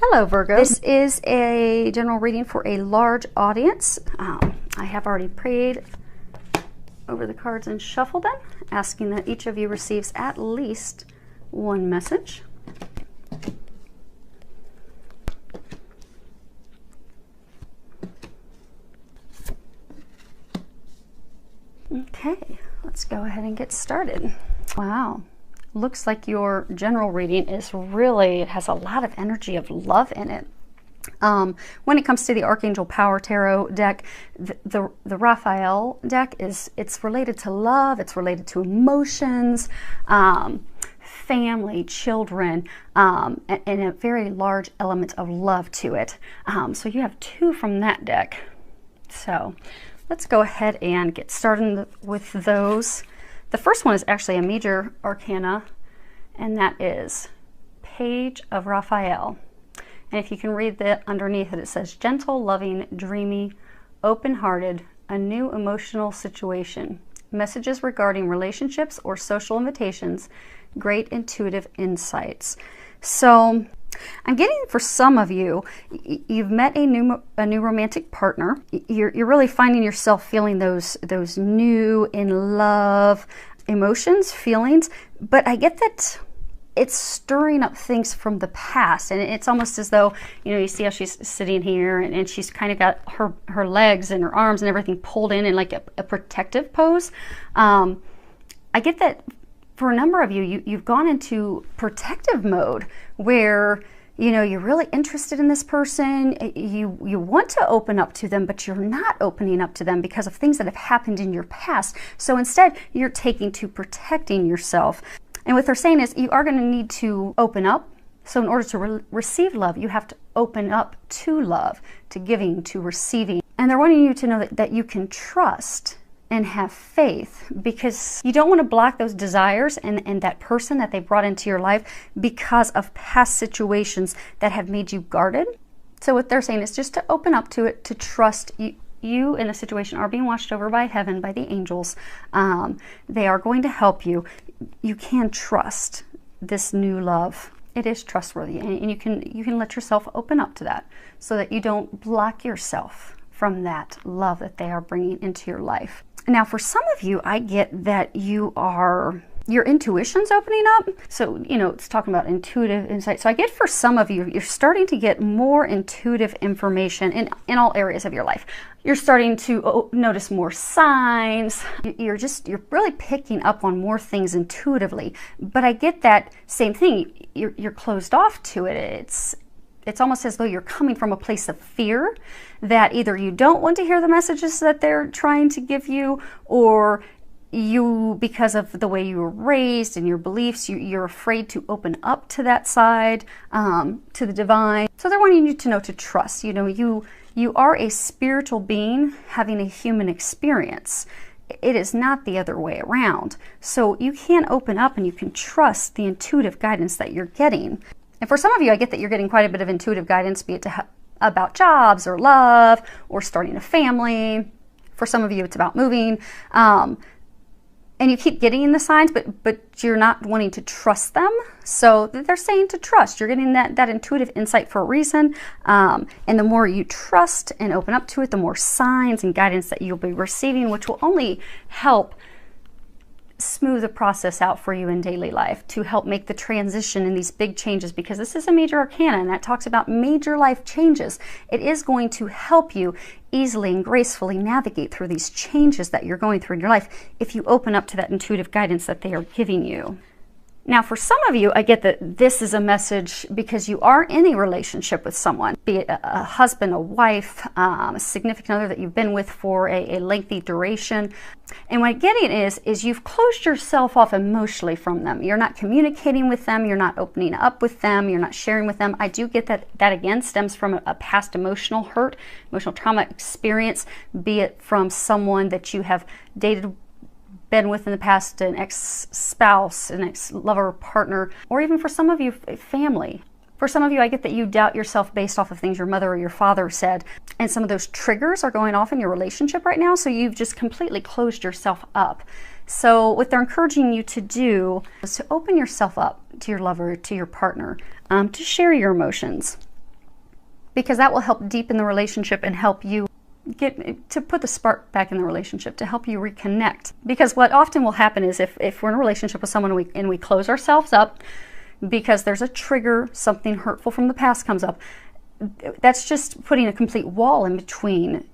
Hello Virgo. This is a general reading for a large audience. I have already prayed over the cards and shuffled them, asking that each of you receives at least one message. Okay, let's go ahead and get started. Wow. Looks like your general reading is really, it has a lot of energy of love in it. When it comes to the Archangel Power Tarot deck, the Raphael deck it's related to love, it's related to emotions, family, children, and a very large element of love to it. So you have two from that deck. So let's go ahead and get started with those. The first one is actually a major arcana, and that is Page of Raphael. And if you can read that underneath it, it says, gentle, loving, dreamy, open-hearted, a new emotional situation, messages regarding relationships or social invitations, great intuitive insights. So I'm getting, for some of you, you've met a new romantic partner. You're really finding yourself feeling those new, in love emotions, feelings, but I get that it's stirring up things from the past, and it's almost as though, you see how she's sitting here and she's kind of got her legs and her arms and everything pulled in like a protective pose. I get that for a number of you, you've gone into protective mode where you're really interested in this person. You want to open up to them, but you're not opening up to them because of things that have happened in your past. So instead, you're taking to protecting yourself. And what they're saying is you are going to need to open up. So in order to receive love, you have to open up to love, to giving, to receiving. And they're wanting you to know that you can trust and have faith, because you don't want to block those desires and that person that they brought into your life because of past situations that have made you guarded. So what they're saying is just to open up to it, to trust you in the situation are being watched over by heaven, by the angels. They are going to help you. You can trust this new love. It is trustworthy, and you can let yourself open up to that so that you don't block yourself from that love that they are bringing into your life. Now, for some of you, I get that your intuition's opening up. So, it's talking about intuitive insight. So I get for some of you, you're starting to get more intuitive information in all areas of your life. You're starting to notice more signs. You're really picking up on more things intuitively. But I get that same thing. You're closed off to it. It's almost as though you're coming from a place of fear that either you don't want to hear the messages that they're trying to give you, or you, because of the way you were raised and your beliefs, you're afraid to open up to that side, to the divine. So they're wanting you to know to trust. You are a spiritual being having a human experience. It is not the other way around. So you can open up and you can trust the intuitive guidance that you're getting. And for some of you, I get that you're getting quite a bit of intuitive guidance, be it about jobs or love or starting a family. For some of you, it's about moving. And you keep getting the signs, but you're not wanting to trust them. So they're saying to trust. You're getting that intuitive insight for a reason. And the more you trust and open up to it, the more signs and guidance that you'll be receiving, which will only help smooth the process out for you in daily life, to help make the transition in these big changes, because this is a major arcana and that talks about major life changes. It is going to help you easily and gracefully navigate through these changes that you're going through in your life if you open up to that intuitive guidance that they are giving you. Now, for some of you, I get that this is a message because you are in a relationship with someone, be it a husband, a wife, a significant other that you've been with for a lengthy duration. And what I'm getting is you've closed yourself off emotionally from them. You're not communicating with them. You're not opening up with them. You're not sharing with them. I do get that again stems from a past emotional hurt, emotional trauma experience, be it from someone that you have dated, been with in the past, an ex-spouse, an ex-lover, partner, or even for some of you, family. For some of you, I get that you doubt yourself based off of things your mother or your father said, and some of those triggers are going off in your relationship right now, so you've just completely closed yourself up. So what they're encouraging you to do is to open yourself up to your lover, to your partner, to share your emotions. because that will help deepen the relationship and help you put the spark back in the relationship, to help you reconnect. Because what often will happen is if we're in a relationship with someone and we close ourselves up because there's a trigger, something hurtful from the past comes up, that's just putting a complete wall in between,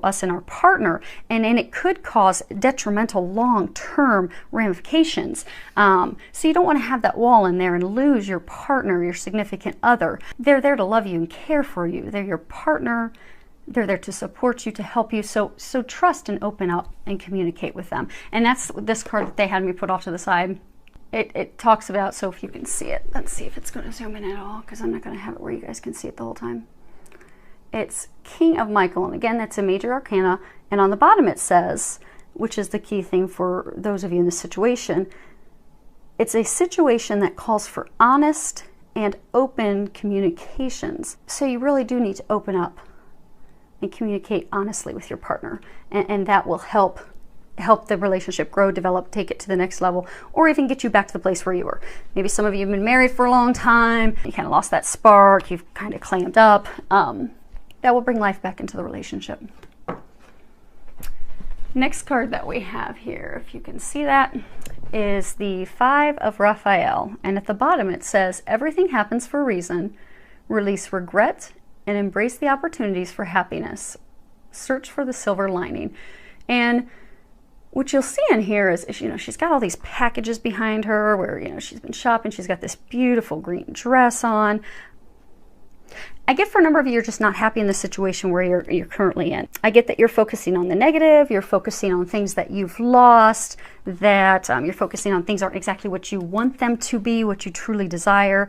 us and our partner, and it could cause detrimental long-term ramifications. So you don't want to have that wall in there and lose your partner, your significant other. They're there to love you and care for you. They're your partner. They're there to support you, to help you. So trust and open up and communicate with them. And that's this card that they had me put off to the side. It talks about, so if you can see it, let's see if it's going to zoom in at all, because I'm not going to have it where you guys can see it the whole time. It's King of Michael, and again, that's a major arcana, and on the bottom it says, which is the key thing for those of you in this situation, it's a situation that calls for honest and open communications. So you really do need to open up and communicate honestly with your partner, and that will help the relationship grow, develop, take it to the next level, or even get you back to the place where you were. Maybe some of you have been married for a long time, you kind of lost that spark, you've kind of clamped up. That will bring life back into the relationship. Next card that we have here, if you can see that, is the Five of Raphael, and at the bottom it says, everything happens for a reason, release regret and embrace the opportunities for happiness, search for the silver lining. And what you'll see in here is, she's got all these packages behind her where, she's been shopping. She's got this beautiful green dress on. I get for a number of you, you're just not happy in the situation where you're currently in. I get that you're focusing on the negative, you're focusing on things that you've lost, that you're focusing on things aren't exactly what you want them to be, what you truly desire.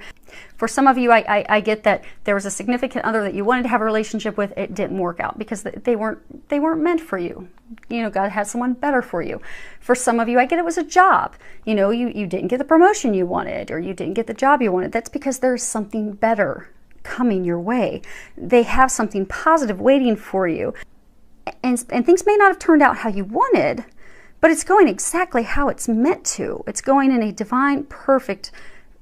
For some of you, I get that there was a significant other that you wanted to have a relationship with, it didn't work out because they weren't meant for you. God had someone better for you. For some of you, I get it was a job. You didn't get the promotion you wanted, or you didn't get the job you wanted. That's because there's something better coming your way. They have something positive waiting for you. And things may not have turned out how you wanted, but it's going exactly how it's meant to. It's going in a divine, perfect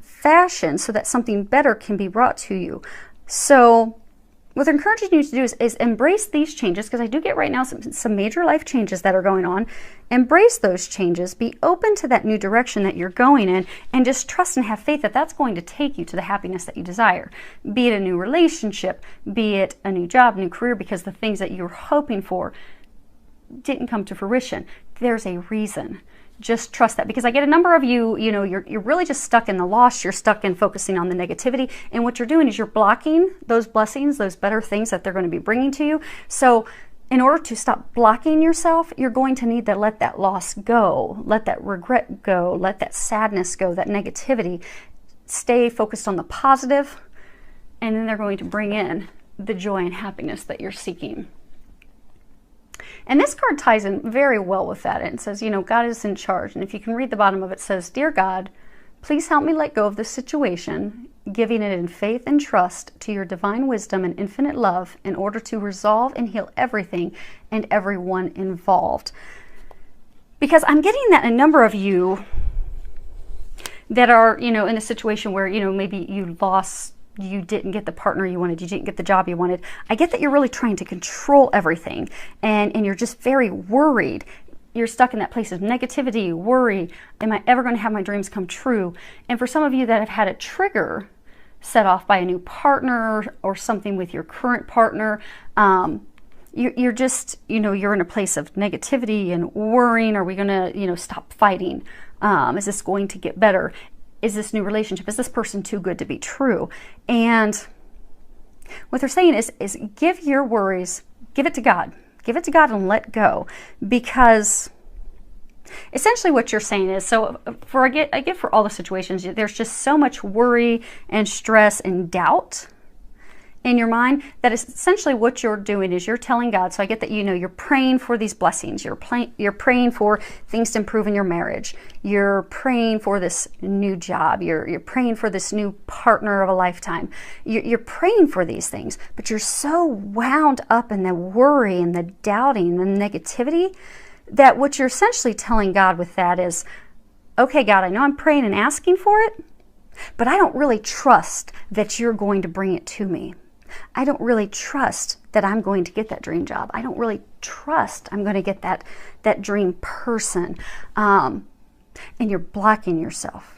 fashion so that something better can be brought to you. So what I'm encouraging you to do is embrace these changes, because I do get right now some major life changes that are going on. Embrace those changes, be open to that new direction that you're going in, and just trust and have faith that that's going to take you to the happiness that you desire. Be it a new relationship, be it a new job, new career, because the things that you're hoping for didn't come to fruition. There's a reason. Just trust that, because I get a number of you, you're really just stuck in the loss. You're stuck in focusing on the negativity, and what you're doing is you're blocking those blessings, those better things that they're going to be bringing to you. So in order to stop blocking yourself, you're going to need to let that loss go, let that regret go, let that sadness go, that negativity. Stay focused on the positive, and then they're going to bring in the joy and happiness that you're seeking. And this card ties in very well with that. It says, God is in charge. And if you can read the bottom of it, it says, Dear God, please help me let go of this situation, giving it in faith and trust to your divine wisdom and infinite love in order to resolve and heal everything and everyone involved. Because I'm getting that a number of you that are, in a situation where, maybe you didn't get the partner you wanted, you didn't get the job you wanted. I get that you're really trying to control everything, and you're just very worried. You're stuck in that place of negativity, worry. Am I ever going to have my dreams come true? And for some of you that have had a trigger set off by a new partner or something with your current partner, you're just, you're in a place of negativity and worrying. Are we going to, stop fighting? Is this going to get better? Is this new relationship, is this person too good to be true? And what they're saying is give your worries, give it to God. Give it to God and let go. Because essentially what you're saying is, so I get for all the situations, there's just so much worry and stress and doubt in your mind that essentially what you're doing is you're telling God. So I get that you're praying for these blessings, you're praying for things to improve in your marriage, you're praying for this new job, you're praying for this new partner of a lifetime, you're praying for these things, but you're so wound up in the worry and the doubting and the negativity that what you're essentially telling God with that is, okay, God, I know I'm praying and asking for it, but I don't really trust that you're going to bring it to me. I don't really trust that I'm going to get that dream job. I don't really trust I'm going to get that dream person. And you're blocking yourself.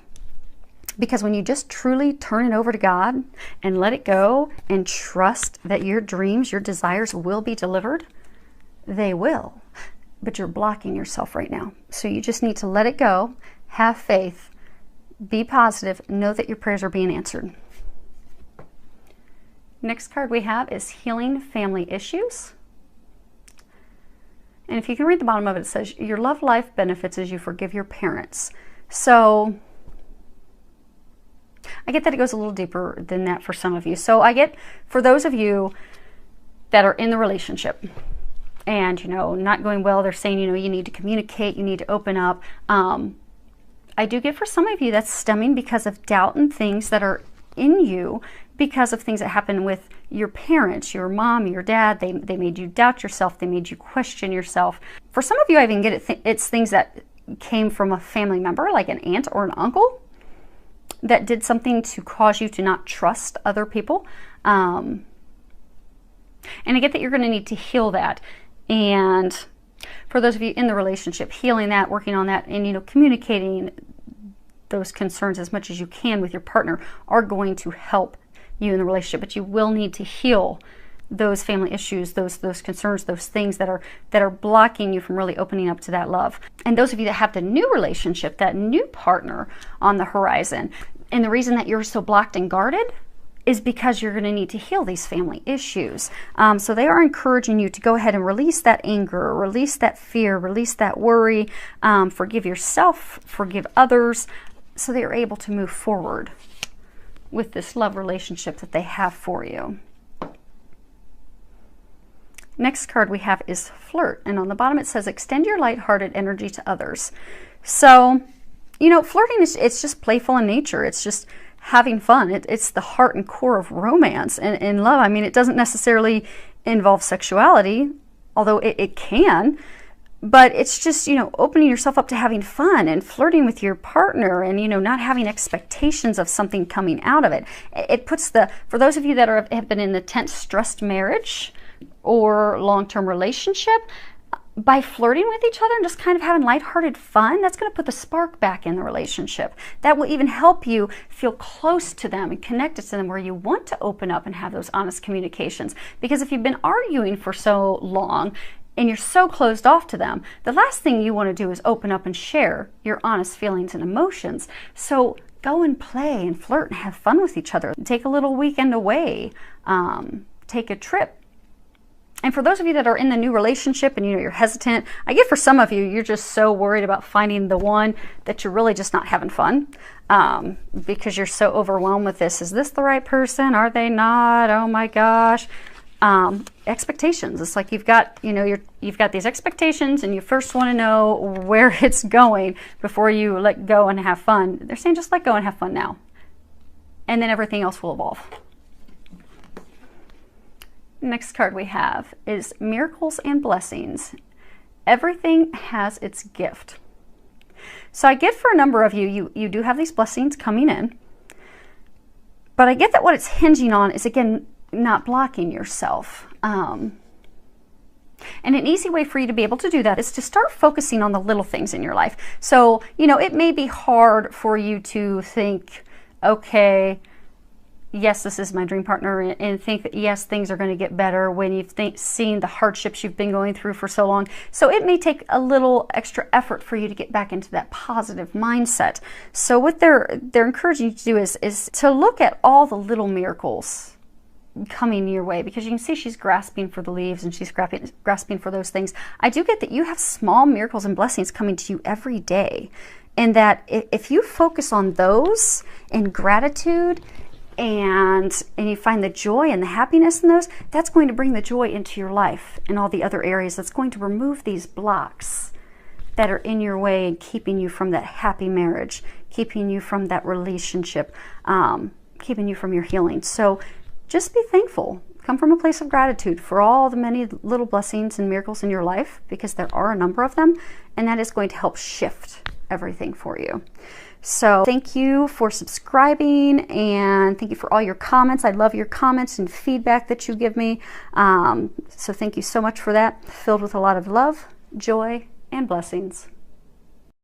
Because when you just truly turn it over to God and let it go and trust that your dreams, your desires will be delivered, they will. But you're blocking yourself right now. So you just need to let it go, have faith, be positive, know that your prayers are being answered. Next card we have is Healing Family Issues. And if you can read the bottom of it, it says, your love life benefits as you forgive your parents. So I get that it goes a little deeper than that for some of you. So I get, for those of you that are in the relationship and, you know, not going well, they're saying, you know, you need to communicate, you need to open up. I do get for some of you that's stemming because of doubt and things that are in you because of things that happen with your parents, your mom, your dad. They made you doubt yourself. They made you question yourself. For some of you, I even get it. It's things that came from a family member, like an aunt or an uncle, that did something to cause you to not trust other people. And I get that you're going to need to heal that. And for those of you in the relationship, healing that, working on that, and, you know, communicating those concerns as much as you can with your partner are going to help you in the relationship. But you will need to heal those family issues, those concerns, those things that are blocking you from really opening up to that love. And those of you that have the new relationship, that new partner on the horizon, and the reason that you're so blocked and guarded is because you're going to need to heal these family issues. So they are encouraging you to go ahead and release that anger, release that fear, release that worry, forgive yourself, forgive others, so that you're able to move forward with this love relationship that they have for you. Next card we have is Flirt, and on the bottom it says, extend your lighthearted energy to others. So, you know, flirting it's just playful in nature. It's just having fun. It's the heart and core of romance and love. I mean, it doesn't necessarily involve sexuality, although it can, but it's just, you know, opening yourself up to having fun and flirting with your partner and, you know, not having expectations of something coming out of it. It puts for those of you that have been in a tense, stressed marriage or long-term relationship, by flirting with each other and just kind of having lighthearted fun, that's going to put the spark back in the relationship. That will even help you feel close to them and connected to them, where you want to open up and have those honest communications. Because if you've been arguing for so long and you're so closed off to them, the last thing you want to do is open up and share your honest feelings and emotions. So go and play and flirt and have fun with each other. Take a little weekend away. Take a trip. And for those of you that are in the new relationship and, you know, you're hesitant, I get for some of you, you're just so worried about finding the one that you're really just not having fun because you're so overwhelmed with this. Is this the right person? Are they not? Oh my gosh. Expectations. It's like you've got, you know, you've got these expectations and you first want to know where it's going before you let go and have fun. They're saying just let go and have fun now. And then everything else will evolve. Next card we have is Miracles and Blessings. Everything has its gift. So I get for a number of you, you do have these blessings coming in, but I get that what it's hinging on is, again, not blocking yourself. And an easy way for you to be able to do that is to start focusing on the little things in your life. So, you know, it may be hard for you to think, okay, yes, this is my dream partner, and think that, yes, things are going to get better when you've seen the hardships you've been going through for so long. So it may take a little extra effort for you to get back into that positive mindset. So what they're encouraging you to do is to look at all the little miracles coming your way, because you can see she's grasping for the leaves and she's grasping for those things. I do get that you have small miracles and blessings coming to you every day, and that if you focus on those in gratitude, and you find the joy and the happiness in those, that's going to bring the joy into your life and all the other areas. That's going to remove these blocks that are in your way and keeping you from that happy marriage, keeping you from that relationship, keeping you from your healing. So just be thankful. Come from a place of gratitude for all the many little blessings and miracles in your life, because there are a number of them, and that is going to help shift everything for you. So thank you for subscribing, and thank you for all your comments. I love your comments and feedback that you give me. So thank you so much for that. Filled with a lot of love, joy, and blessings.